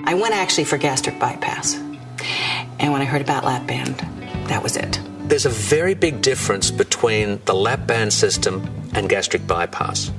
I went actually for gastric bypass. And when I heard about Lap-Band, that was it. There's a very big difference between the Lap-Band system and gastric bypass.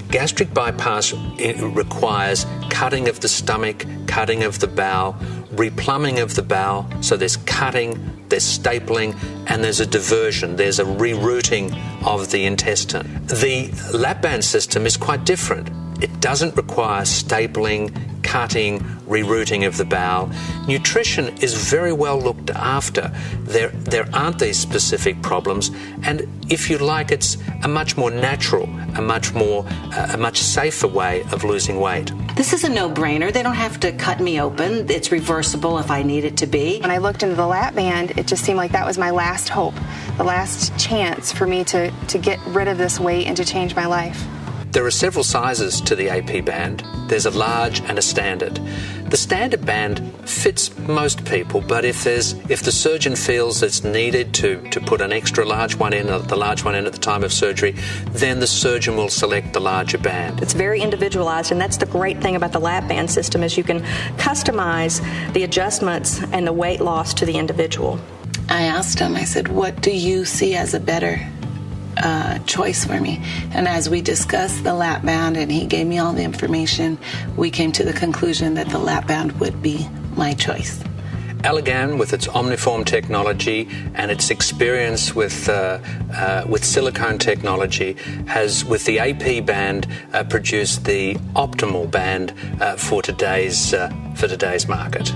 Gastric bypass requires cutting of the stomach, cutting of the bowel, replumbing of the bowel. So there's cutting, there's stapling, and there's a diversion. There's a rerouting of the intestine. The Lap-Band system is quite different. It doesn't require stapling, cutting, rerouting of the bowel. Nutrition is very well looked after. There aren't these specific problems, and if you like, it's a much more natural, a much safer way of losing weight. This is a no-brainer. They don't have to cut me open. It's reversible if I need it to be. When I looked into the Lap-Band, it just seemed like that was my last hope, the last chance for me to get rid of this weight and to change my life. There are several sizes to the AP band. There's a large and a standard. The standard band fits most people, but if the surgeon feels it's needed to put an extra large one in, the large one in at the time of surgery, then the surgeon will select the larger band. It's very individualized, and that's the great thing about the Lap-Band system is you can customize the adjustments and the weight loss to the individual. I asked him, I said, what do you see as a better choice for me? And as we discussed the Lap-Band and he gave me all the information, we came to the conclusion that the Lap-Band would be my choice. Allergan, with its Omniform technology and its experience with silicone technology, has, with the AP band, produced the optimal band for today's market.